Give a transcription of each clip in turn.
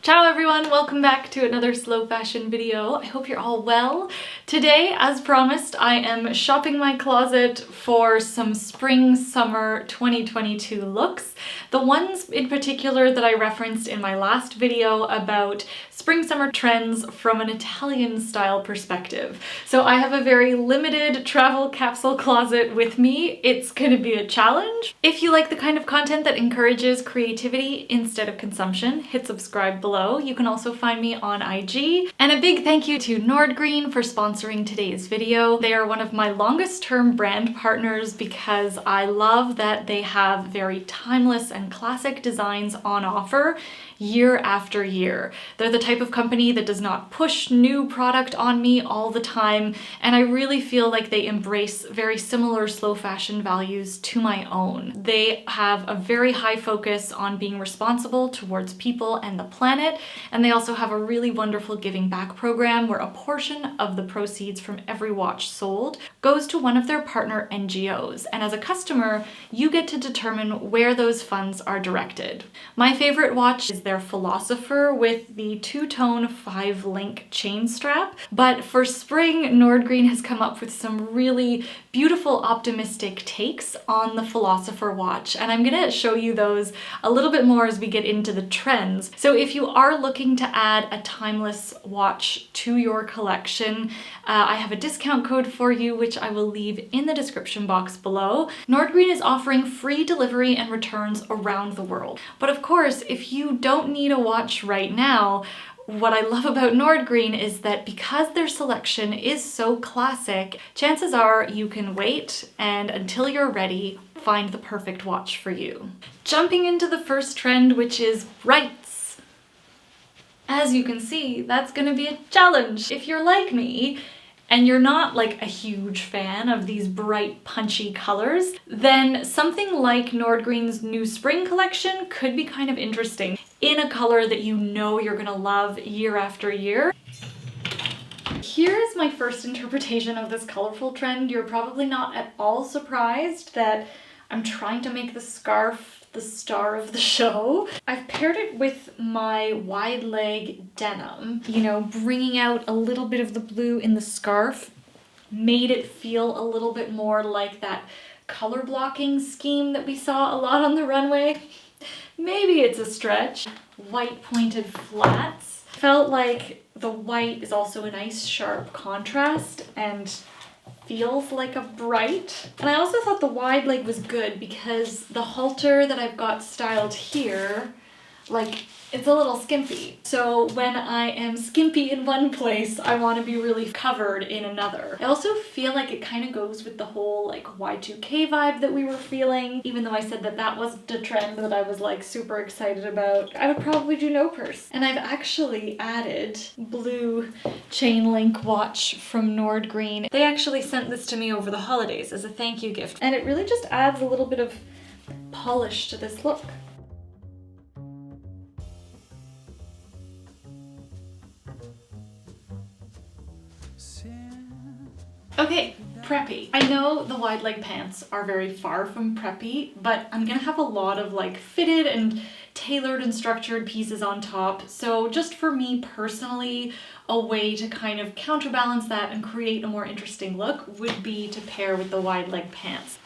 Ciao everyone, welcome back to another slow fashion video. I hope you're all well. Today, as promised, I am shopping my closet for some spring-summer 2022 looks. The ones in particular that I referenced in my last video about spring-summer trends from an Italian style perspective. So I have a very limited travel capsule closet with me. It's gonna be a challenge. If you like the kind of content that encourages creativity instead of consumption, hit subscribe below. You can also find me on IG. And a big thank you to Nordgreen for sponsoring today's video. They are one of my longest term brand partners because I love that they have very timeless and classic designs on offer year after year. They're the type of company that does not push new product on me all the time, and I really feel like they embrace very similar slow fashion values to my own. They have a very high focus on being responsible towards people and the planet, and they also have a really wonderful giving back program where a portion of the proceeds from every watch sold goes to one of their partner NGOs, and as a customer, you get to determine where those funds are directed. My favorite watch is their Philosopher with the two-tone 5-link chain strap, but for spring, Nordgreen has come up with some really beautiful optimistic takes on the Philosopher watch, and I'm gonna show you those a little bit more as we get into the trends. So if you are looking to add a timeless watch to your collection, I have a discount code for you, which I will leave in the description box below. Nordgreen is offering free delivery and returns around the world. But of course, if you don't need a watch right now, what I love about Nordgreen is that because their selection is so classic, chances are you can wait and until you're ready, find the perfect watch for you. Jumping into the first trend, which is brights. As you can see, that's gonna be a challenge. If you're like me, and you're not like a huge fan of these bright, punchy colors, then something like Nordgreen's new spring collection could be kind of interesting in a color that you know you're gonna love year after year. Here is my first interpretation of this colorful trend. You're probably not at all surprised that I'm trying to make the scarf the star of the show. I've paired it with my wide leg denim, you know, bringing out a little bit of the blue in the scarf, made it feel a little bit more like that color blocking scheme that we saw a lot on the runway. Maybe it's a stretch. White pointed flats. Felt like the white is also a nice sharp contrast and feels like a bright. And I also thought the wide leg was good because the halter that I've got styled here, like, it's a little skimpy. So when I am skimpy in one place, I want to be really covered in another. I also feel like it kind of goes with the whole like Y2K vibe that we were feeling. Even though I said that that wasn't a trend that I was like super excited about, I would probably do no purse. And I've actually added blue chain link watch from Nordgreen. They actually sent this to me over the holidays as a thank you gift. And it really just adds a little bit of polish to this look. Okay, preppy. I know the wide leg pants are very far from preppy, but I'm gonna have a lot of like fitted and tailored and structured pieces on top. So just for me personally, a way to kind of counterbalance that and create a more interesting look would be to pair with the wide leg pants.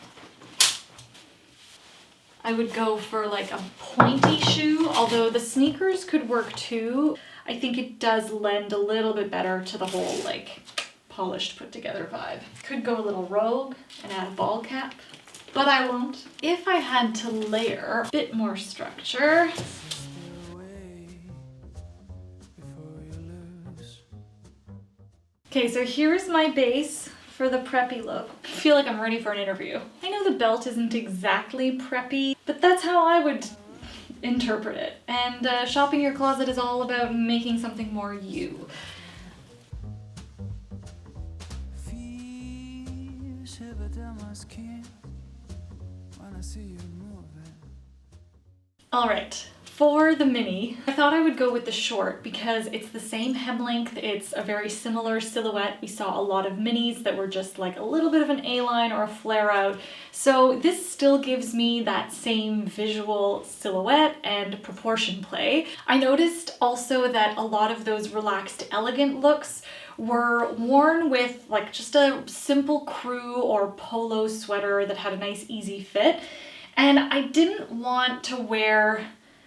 I would go for like a pointy shoe, although the sneakers could work too. I think it does lend a little bit better to the whole like polished put together vibe. Could go a little rogue and add a ball cap, but I won't. If I had to layer a bit more structure, okay, so here's my base for the preppy look. I feel like I'm ready for an interview. I know the belt isn't exactly preppy, but that's how I would interpret it. And shopping your closet is all about making something more you. All right, For the mini, I thought I would go with the short because it's the same hem length, it's a very similar silhouette. We saw a lot of minis that were just like a little bit of an A-line or a flare out. So this still gives me that same visual silhouette and proportion play. I noticed also that a lot of those relaxed, elegant looks were worn with like just a simple crew or polo sweater that had a nice easy fit. And I didn't want to wear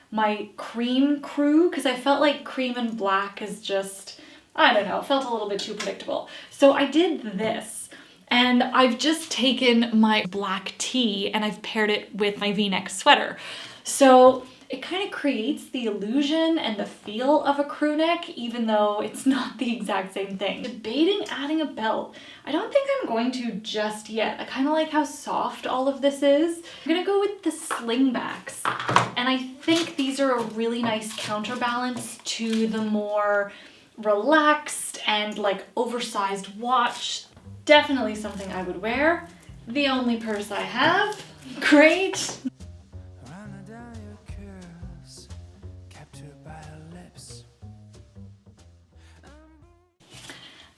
my cream crew because I felt like cream and black is just, I don't know, it felt a little bit too predictable. So I did this, and I've just taken my black tee and I've paired it with my V-neck sweater. So it kind of creates the illusion and the feel of a crew neck, even though it's not the exact same thing. Debating adding a belt. I don't think I'm going to just yet. I kind of like how soft all of this is. I'm gonna go with the slingbacks. And I think these are a really nice counterbalance to the more relaxed and like oversized watch. Definitely something I would wear. The only purse I have. Great.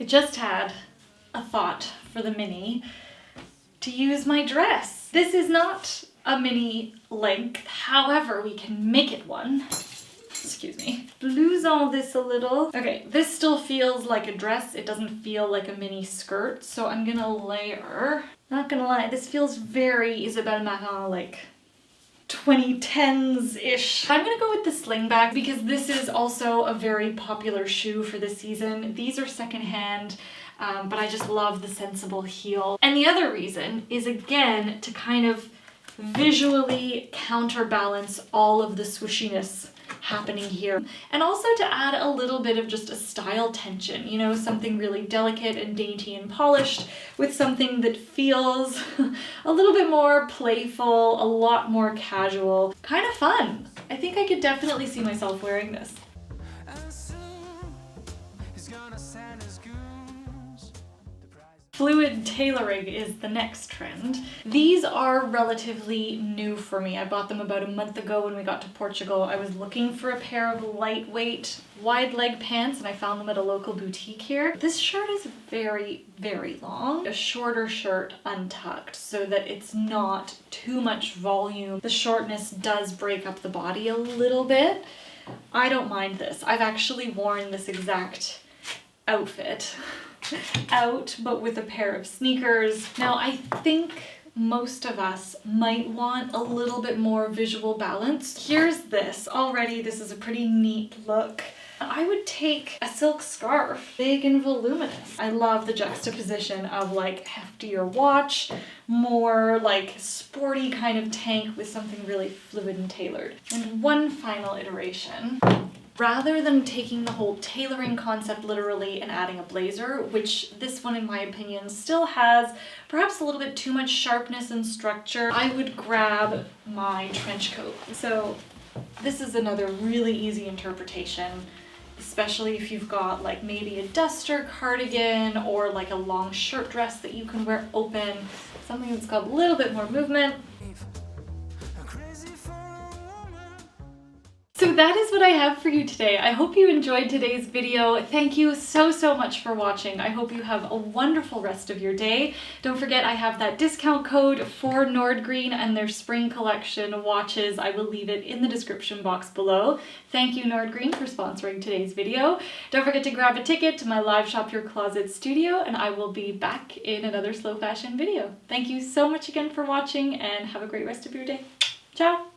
I just had a thought for the mini to use my dress. This is not a mini length, however, we can make it one. Excuse me. Blouson this a little. Okay, this still feels like a dress. It doesn't feel like a mini skirt, so I'm gonna layer. Not gonna lie, this feels very Isabelle Marant, like 2010s-ish. I'm gonna go with the slingback because this is also a very popular shoe for the season. These are secondhand, but I just love the sensible heel. And the other reason is, again, to kind of visually counterbalance all of the swooshiness happening here, and also to add a little bit of just a style tension, you know, something really delicate and dainty and polished with something that feels a little bit more playful, a lot more casual, kind of fun. I think I could definitely see myself wearing this. Fluid tailoring is the next trend. These are relatively new for me. I bought them about a month ago when we got to Portugal. I was looking for a pair of lightweight, wide leg pants and I found them at a local boutique here. This shirt is very, very long. A shorter shirt untucked so that it's not too much volume. The shortness does break up the body a little bit. I don't mind this. I've actually worn this exact outfit out, but with a pair of sneakers. Now, I think most of us might want a little bit more visual balance. Here's this. Already, this is a pretty neat look. I would take a silk scarf, big and voluminous. I love the juxtaposition of like heftier watch, more like sporty kind of tank with something really fluid and tailored. And one final iteration. Rather than taking the whole tailoring concept literally and adding a blazer, which this one in my opinion still has perhaps a little bit too much sharpness and structure, I would grab my trench coat. So this is another really easy interpretation, especially if you've got like maybe a duster cardigan or like a long shirt dress that you can wear open, something that's got a little bit more movement. So that is what I have for you today. I hope you enjoyed today's video. Thank you so, so much for watching. I hope you have a wonderful rest of your day. Don't forget I have that discount code for Nordgreen and their spring collection watches. I will leave it in the description box below. Thank you, Nordgreen, for sponsoring today's video. Don't forget to grab a ticket to my live Shop Your Closet studio, and I will be back in another slow fashion video. Thank you so much again for watching, and have a great rest of your day. Ciao!